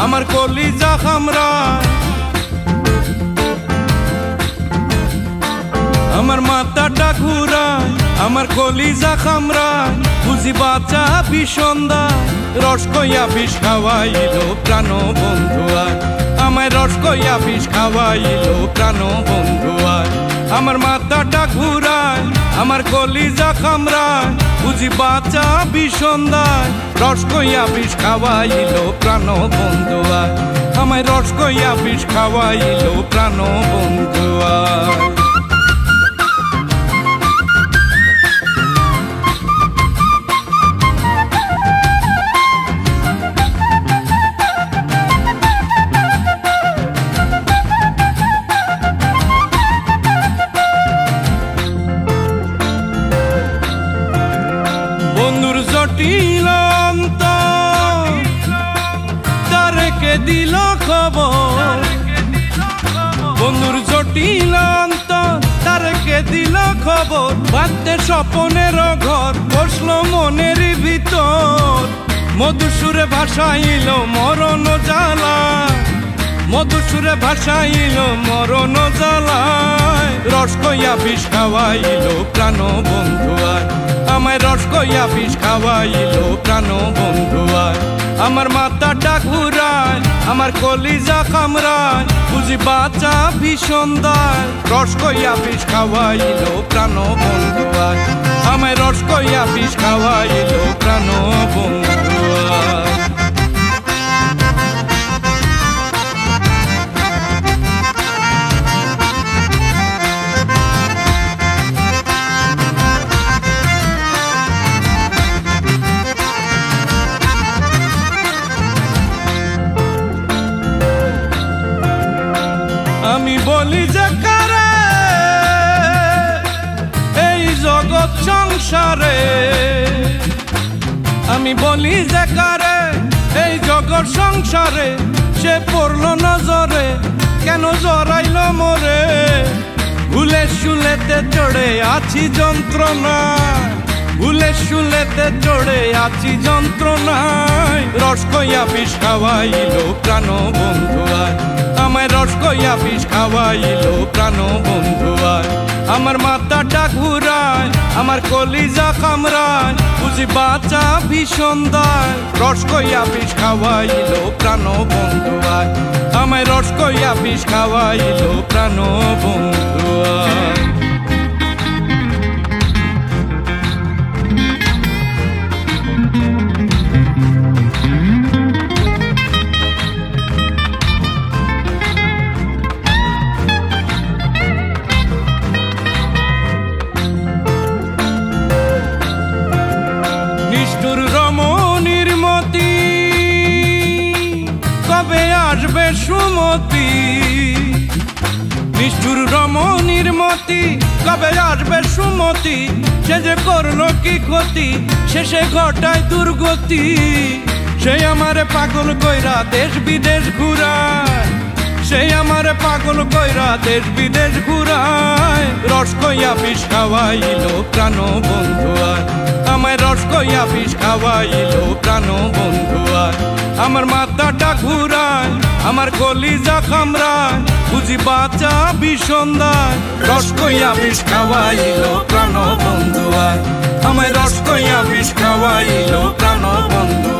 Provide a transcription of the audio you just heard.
আমার কলিজা খামরায়, আমার মাথাটা ঘুরায়, আমার কলিজা খামরায়। বুঝি বাচ্চা বিষন্দায়, রস কইয়া বিষ খাওয়াইলো প্রাণ বন্ধু আয়, আমায় রস কইয়া বিষ খাওয়াইলো প্রাণ বন্ধু আয়। আমার মাথাটা ঘুরায়, আমার কলিজা খামরায়। বুঝি বাচ্চা বিষন্দায়, রস কইয়া বিষ খাওয়াইলো প্রাণ বন্ধু আয়, আমায় রস কইয়া বিষ খাওয়াইলো প্রাণ বন্ধু আয়। বন্ধুর জটিল অন্তর তারে কে দিল খবর, বন্ধুর জটিল অন্তর তারে কে দিল খবর। বাদতে স্বপনের ঘর বসলো মনের ভিতর, মধুসুরে ভাসাইল মরণ জ্বালা, মধুসুরে ভাসাইল মরণ জ্বালায়। রস কইয়া বিষ খাওয়াইলো প্রাণ বন্ধু আয়, আমায় রস কইয়া বিষ খাওয়াইলো প্রাণ বন্ধু আয়। আমার মাথাটা ঘুরায়, আমার কলিজা কামড়ায়। বুঝি বাচ্চা বিষন্দায়, রস কইয়া বিষ খাওয়াইলো প্রাণ বন্ধু আয়, আমায় রস কইয়া বিষ খাওয়াইলো প্রাণ বন্ধু আয়। আমি বলি যে কারে এই জগৎ সংসারে, আমি বলি যে কারে এই জগৎ সংসারে। সে পড়লো নজরে কেন জড়াইলো মোরে, ভুলে শুলেতে চড়ে আছি যন্ত্রণায়, ভুলে শুলেতে চড়ে আছি যন্ত্রণায়। রস কইয়া বিষ খাওয়াইলো প্রাণ বন্ধু আয়, আমায় রস কইয়া বিষ খাওয়াইলো প্রাণ বন্ধু আয়। আমার মাথাটা ঘুরায়, আমার কলিজা কামড়ায়। বুঝি বাচ্চা বিষন্দায়, রস কইয়া বিষ খাওয়াইলো প্রাণ বন্ধু আয়, আমায় রস কইয়া বিষ খাওয়াইলো প্রাণ বন্ধু আয়। নিষ্ঠুর রমণীর মতি কবে আসবে সুমতি, নিষ্ঠুর রমণীর মতি কবে আসবে সুমতি। সে যে করলো কি ক্ষতি, শেষে ঘটায় দুর্গতি। সে আমারে পাগল কইরা দেশ বিদেশ ঘুরায়, সে আমারে পাগল কইরা দেশ বিদেশ ঘুরায়। রস কইয়া বিষ খাওয়াইলো প্রাণ বন্ধু আয়, আমায় রস কইয়া বিষ খাওয়াইলো প্রাণ বন্ধু আয়। আমার মাথাটা ঘুরায়, আমার কলিজা কামড়ায়। বুঝি বাচ্চা বিষন্দায়, রস কইয়া বিষ খাওয়াইলো প্রাণ বন্ধু আয়, আমায় রস কইয়া বিষ খাওয়াইলো প্রাণ বন্ধু